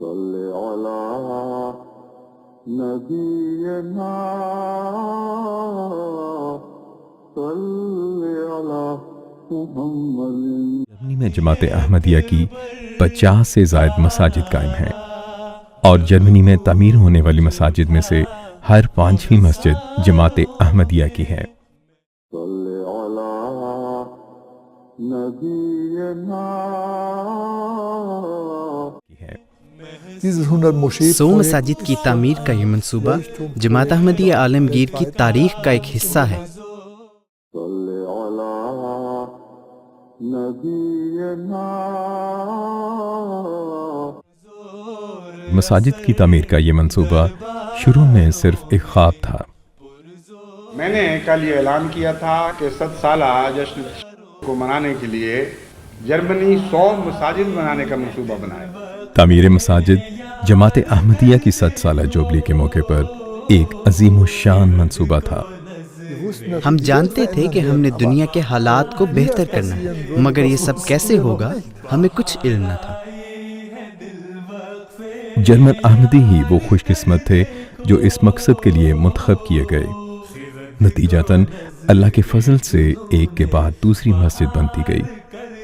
صلی علی نبینا صلی علی محمد۔ جرمنی میں جماعت احمدیہ کی 50 سے زائد مساجد قائم ہیں اور جرمنی میں تعمیر ہونے والی مساجد میں سے ہر 5ویں مسجد جماعت احمدیہ کی ہے۔ صلی علی نبینا۔ 100 مساجد کی تعمیر کا یہ منصوبہ جماعت احمدیہ عالمگیر کی تاریخ کا ایک حصہ ہے۔ صلی علی نبینا۔ مساجد کی تعمیر کا یہ منصوبہ شروع میں صرف ایک خواب تھا۔ میں نے کل یہ اعلان کیا تھا کہ 100 سالہ جشن کو منانے کے لیے جرمنی 100 مساجد بنانے کا منصوبہ بنائے۔ تعمیر مساجد جماعت احمدیہ کی 100 سالہ جوبلی کے موقع پر ایک عظیم الشان منصوبہ تھا۔ ہم جانتے تھے کہ ہم نے دنیا کے حالات کو بہتر کرنا ہے، مگر یہ سب کیسے ہوگا ہمیں کچھ علم نہ تھا۔ جرمن احمدی ہی وہ خوش قسمت تھے جو اس مقصد کے لیے منتخب کیے گئے۔ نتیجتاً اللہ کے فضل سے ایک کے بعد دوسری مسجد بنتی گئی۔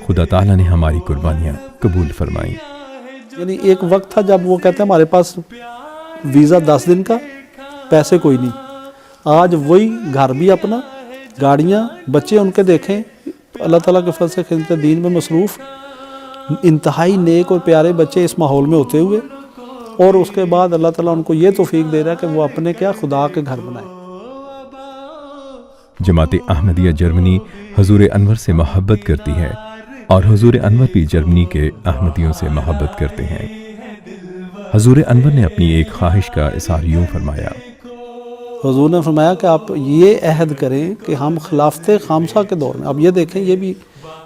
خدا تعالیٰ نے ہماری قربانیاں قبول فرمائیں۔ یعنی ایک وقت تھا جب وہ کہتے ہیں ہمارے پاس ویزا 10 دن کا، پیسے کوئی نہیں۔ آج وہی گھر بھی اپنا، گاڑیاں، بچے ان کے دیکھیں، اللہ تعالیٰ کے فضل سے خدمت دین میں مصروف، انتہائی نیک اور پیارے بچے اس ماحول میں ہوتے ہوئے، اور اس کے بعد اللہ تعالیٰ ان کو یہ توفیق دے رہا ہے کہ وہ اپنے کیا خدا کے گھر بنائیں۔ جماعت احمدیہ جرمنی حضور انور سے محبت کرتی ہے اور حضور انور بھی جرمنی کے احمدیوں سے محبت کرتے ہیں۔ حضور انور نے اپنی ایک خواہش کا اظہار یوں فرمایا۔ حضور نے فرمایا کہ آپ یہ عہد کریں کہ ہم خلافت خامسہ کے دور میں، اب یہ دیکھیں یہ بھی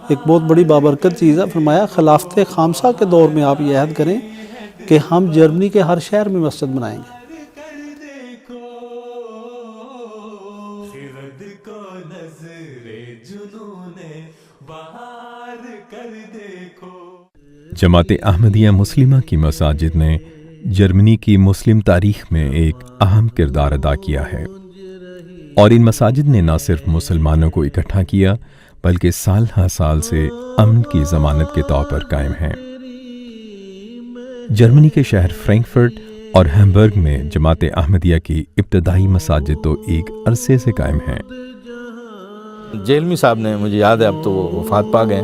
ایک بہت بڑی بابرکت چیز ہے، فرمایا خلافت خامسہ کے دور میں آپ یہ عہد کریں کہ ہم جرمنی کے ہر شہر میں مسجد بنائیں گے۔ جماعت احمدیہ مسلمہ کی مساجد نے جرمنی کی مسلم تاریخ میں ایک اہم کردار ادا کیا ہے، اور ان مساجد نے نہ صرف مسلمانوں کو اکٹھا کیا بلکہ سال ہر سال سے امن کی ضمانت کے طور پر قائم ہیں۔ جرمنی کے شہر فرینکفرٹ اور ہیمبرگ میں جماعت احمدیہ کی ابتدائی مساجد تو ایک عرصے سے قائم ہیں۔ جیلمی صاحب نے، مجھے یاد ہے اب تو وہ وفات پا گئے،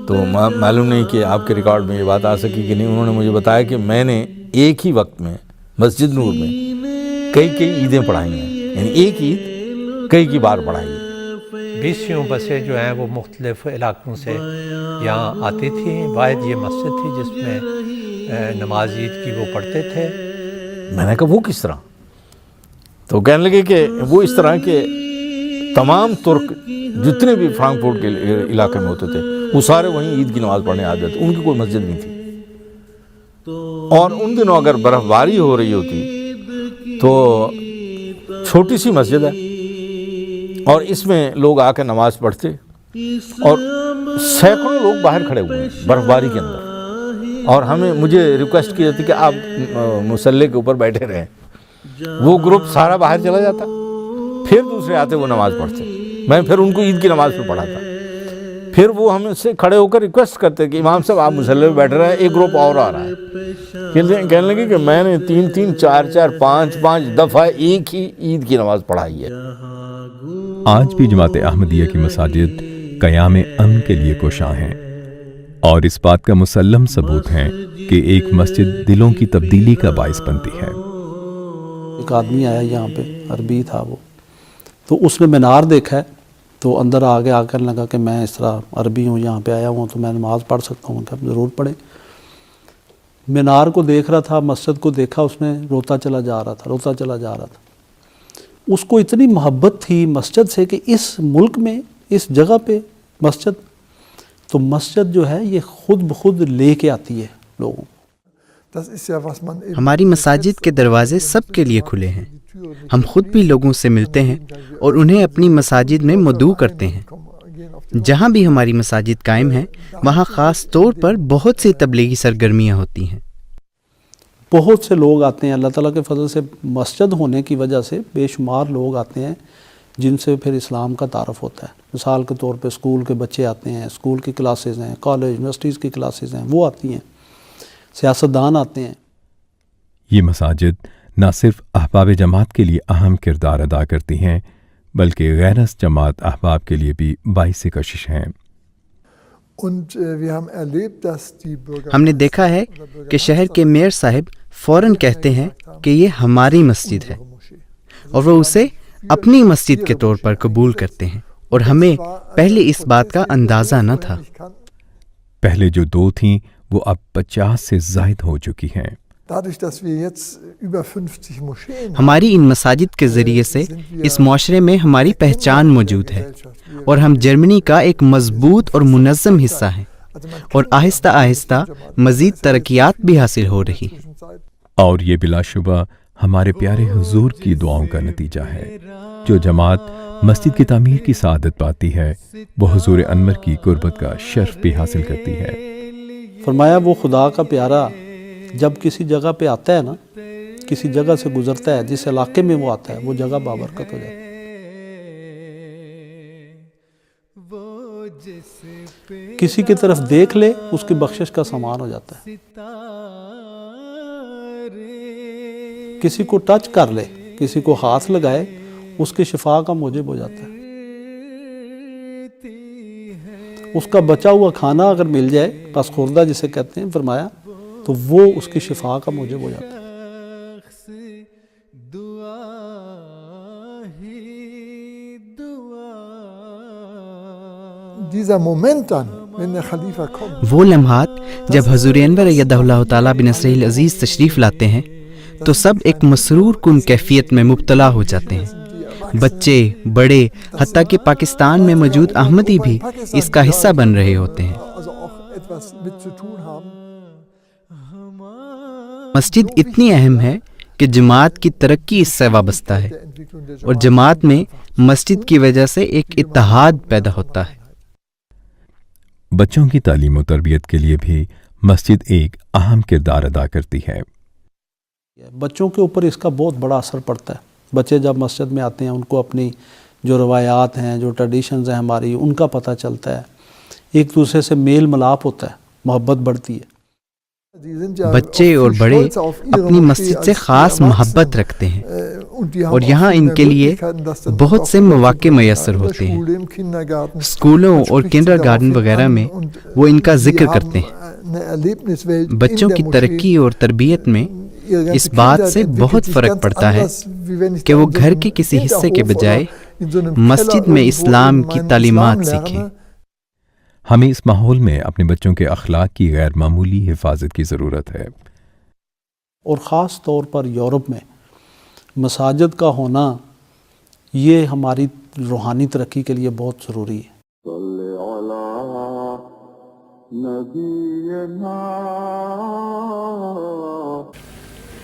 تو معلوم نہیں کہ آپ کے ریکارڈ میں یہ بات آ سکی کہ نہیں، انہوں نے مجھے بتایا کہ میں نے ایک ہی وقت میں مسجد نور میں کئی عیدیں پڑھائی ہیں، یعنی ایک عید کئی بار پڑھائی ہے۔ 20 بسیں جو ہیں وہ مختلف علاقوں سے یہاں آتی تھیں۔ واحد یہ مسجد تھی جس میں نماز عید کی وہ پڑھتے تھے۔ میں نے کہا وہ کس طرح؟ تو کہنے لگے کہ وہ اس طرح کہ تمام ترک جتنے بھی فرانکفورٹ کے علاقے میں ہوتے تھے وہ سارے وہیں عید کی نماز پڑھنے آ جاتے، ان کی کوئی مسجد نہیں تھی۔ اور ان دنوں اگر برف باری ہو رہی ہوتی تو چھوٹی سی مسجد ہے اور اس میں لوگ آ کے نماز پڑھتے، اور سینکڑوں لوگ باہر کھڑے ہوئے ہیں برف باری کے اندر، اور مجھے ریکویسٹ کی جاتی کہ آپ مصلی کے اوپر بیٹھے رہیں۔ وہ گروپ سارا باہر چلا جاتا، پھر دوسرے آتے وہ نماز پڑھتے، میں پھر ان کو عید کی نماز پہ پڑھاتا۔ پھر وہ ہم سے کھڑے ہو کر ریکویسٹ کرتے کہ امام صاحب آپ مصلی پہ بیٹھ رہے ہیں، ایک گروپ اور آ رہا ہے۔ کہنے لگے کہ میں نے 3 4 5 دفعہ ایک ہی عید کی نماز پڑھائی ہے۔ آج بھی جماعت احمدیہ کی مساجد قیام امن کے لیے کوشاں ہیں، اور اس بات کا مسلم ثبوت ہے کہ ایک مسجد دلوں کی تبدیلی کا باعث بنتی ہے۔ ایک آدمی آیا یہاں پہ، عربی تھا وہ، تو اس نے مینار دیکھا ہے، تو اندر آگے آ کر لگا کہ میں اس طرح عربی ہوں، یہاں پہ آیا ہوں تو میں نماز پڑھ سکتا ہوں، کہ ضرور پڑھیں۔ مینار کو دیکھ رہا تھا، مسجد کو دیکھا، اس نے روتا چلا جا رہا تھا۔ اس کو اتنی محبت تھی مسجد سے کہ اس ملک میں اس جگہ پہ مسجد، تو مسجد جو ہے یہ خود بخود لے کے آتی ہے لوگوں کو۔ ہماری مساجد کے دروازے سب کے لیے کھلے ہیں۔ ہم خود بھی لوگوں سے ملتے ہیں اور انہیں اپنی مساجد میں مدعو کرتے ہیں۔ جہاں بھی ہماری مساجد قائم ہیں وہاں خاص طور پر بہت سی تبلیغی سرگرمیاں ہوتی ہیں۔ بہت سے لوگ آتے ہیں اللہ تعالیٰ کے فضل سے، مسجد ہونے کی وجہ سے بے شمار لوگ آتے ہیں جن سے پھر اسلام کا تعارف ہوتا ہے. مثال کے طور پہ اسکول کے بچے آتے ہیں، اسکول کی کلاسز ہیں، کالج یونیورسٹیز کی کلاسز ہیں، وہ آتی ہیں، سیاستدان آتے ہیں. یہ مساجد نہ صرف احباب جماعت کے لیے اہم کردار ادا کرتی ہیں بلکہ غیر از جماعت احباب کے لیے بھی باعث کشش ہیں. ہم نے دیکھا ہے کہ شہر کے میئر صاحب فوراً کہتے ہیں کہ یہ ہماری مسجد ہے، اور وہ اسے اپنی مسجد کے طور پر قبول کرتے ہیں، اور ہمیں پہلے اس بات کا اندازہ نہ تھا. پہلے جو 2 تھیں وہ اب 50 سے زائد ہو چکی ہیں. ہماری ان مساجد کے ذریعے سے اس معاشرے میں ہماری پہچان موجود ہے، اور ہم جرمنی کا ایک مضبوط اور منظم حصہ ہیں، اور آہستہ آہستہ مزید ترقیات بھی حاصل ہو رہی ہیں. اور یہ بلا شبہ ہمارے پیارے حضور کی دعاؤں کا نتیجہ ہے. جو جماعت مسجد کی تعمیر کی سعادت پاتی ہے وہ حضور انور کی قربت کا شرف بھی حاصل کرتی ہے. فرمایا وہ خدا کا پیارا جب کسی جگہ پہ آتا ہے نا، کسی جگہ سے گزرتا ہے، جس علاقے میں وہ آتا ہے وہ جگہ بابرکت ہو جاتی ہے. کسی کی طرف دیکھ لے اس کی بخشش کا سامان ہو جاتا ہے. کسی کو ٹچ کر لے، کسی کو ہاتھ لگائے، اس کی شفا کا موجب ہو جاتا ہے. اس کا بچا ہوا کھانا اگر مل جائے، پس خوردہ جسے کہتے ہیں، فرمایا تو وہ اس کی شفا کا موجب ہو جاتا ہے. وہ لمحات جب حضور انور ایدہ اللہ تعالیٰ بنصرہ العزیز تشریف لاتے ہیں تو سب ایک مسرور کن کیفیت میں مبتلا ہو جاتے ہیں. بچے، بڑے، حتیٰ کہ پاکستان میں موجود احمدی بھی اس کا حصہ بن رہے ہوتے ہیں. مسجد اتنی اہم ہے کہ جماعت کی ترقی اس سے وابستہ ہے، اور جماعت میں مسجد کی وجہ سے ایک اتحاد پیدا ہوتا ہے. بچوں کی تعلیم و تربیت کے لیے بھی مسجد ایک اہم کردار ادا کرتی ہے. بچوں کے اوپر اس کا بہت بڑا اثر پڑتا ہے. بچے جب مسجد میں آتے ہیں ان کو اپنی جو روایات ہیں، جو ٹریڈیشنز ہیں ہماری، ان کا پتہ چلتا ہے. ایک دوسرے سے میل ملاپ ہوتا ہے، محبت بڑھتی ہے. بچے اور بڑے اپنی مسجد سے خاص محبت رکھتے ہیں، اور یہاں ان کے لیے بہت سے مواقع میسر ہوتے ہیں. اسکولوں اور کنڈر گارڈن وغیرہ میں وہ ان کا ذکر کرتے ہیں. بچوں کی ترقی اور تربیت میں اس بات سے بہت فرق پڑتا ہے کہ وہ گھر کے کسی حصے کے بجائے مسجد میں اسلام کی تعلیمات سیکھیں. ہمیں اس ماحول میں اپنے بچوں کے اخلاق کی غیر معمولی حفاظت کی ضرورت ہے. اور خاص طور پر یورپ میں مساجد کا ہونا یہ ہماری روحانی ترقی کے لیے بہت ضروری ہے. صلی علی نبینا.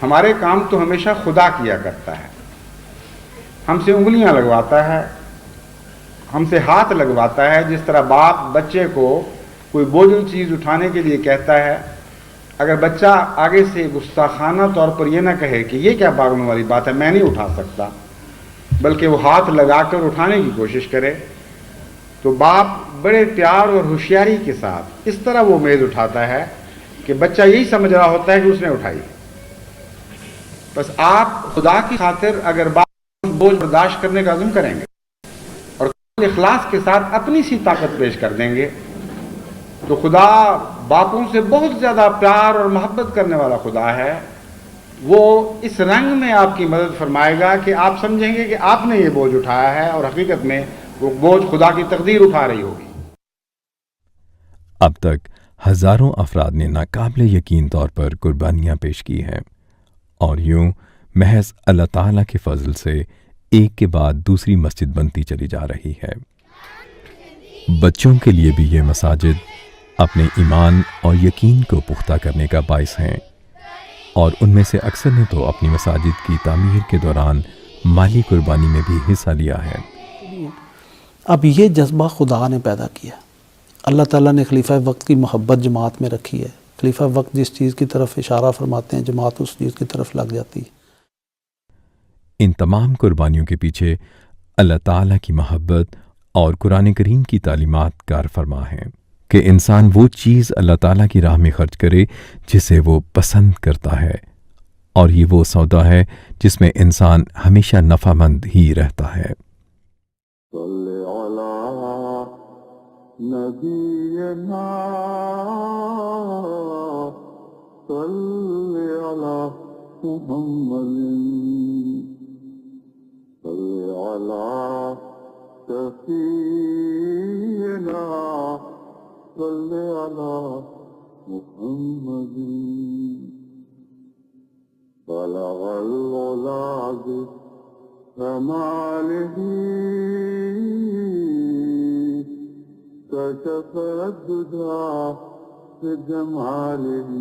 ہمارے کام تو ہمیشہ خدا کیا کرتا ہے. ہم سے انگلیاں لگواتا ہے، ہم سے ہاتھ لگواتا ہے. جس طرح باپ بچے کو کوئی بوجھل چیز اٹھانے کے لیے کہتا ہے، اگر بچہ آگے سے گستاخانہ طور پر یہ نہ کہے کہ یہ کیا پاگلوں والی بات ہے، میں نہیں اٹھا سکتا، بلکہ وہ ہاتھ لگا کر اٹھانے کی کوشش کرے، تو باپ بڑے پیار اور ہوشیاری کے ساتھ اس طرح وہ میز اٹھاتا ہے کہ بچہ یہی سمجھ رہا ہوتا ہے کہ اس نے اٹھائی. بس آپ خدا کی خاطر اگر باپ بوجھ برداشت کرنے کا عزم کریں گے اور اخلاص کے ساتھ اپنی سی طاقت پیش کر دیں گے، تو خدا باپوں سے بہت زیادہ پیار اور محبت کرنے والا خدا ہے. وہ اس رنگ میں آپ کی مدد فرمائے گا کہ آپ سمجھیں گے کہ آپ نے یہ بوجھ اٹھایا ہے، اور حقیقت میں وہ بوجھ خدا کی تقدیر اٹھا رہی ہوگی. اب تک ہزاروں افراد نے ناقابل یقین طور پر قربانیاں پیش کی ہیں، اور یوں محض اللہ تعالیٰ کے فضل سے ایک کے بعد دوسری مسجد بنتی چلی جا رہی ہے. بچوں کے لیے بھی یہ مساجد اپنے ایمان اور یقین کو پختہ کرنے کا باعث ہیں، اور ان میں سے اکثر نے تو اپنی مساجد کی تعمیر کے دوران مالی قربانی میں بھی حصہ لیا ہے. اب یہ جذبہ خدا نے پیدا کیا. اللہ تعالیٰ نے خلیفہ وقت کی محبت جماعت میں رکھی ہے. خلیفہ وقت جس چیز کی طرف اشارہ فرماتے ہیں جماعت اس چیز کی طرف لگ جاتی ہے۔ ان تمام قربانیوں کے پیچھے اللہ تعالیٰ کی محبت اور قرآن کریم کی تعلیمات کار فرما ہیں کہ انسان وہ چیز اللہ تعالیٰ کی راہ میں خرچ کرے جسے وہ پسند کرتا ہے، اور یہ وہ سودا ہے جس میں انسان ہمیشہ نفع مند ہی رہتا ہے۔ صلی علی نبینا صلی علی محمد صلی علی شفیعنا صلی علی محمد بلغ العلا بكماله كشف الدجى بجماله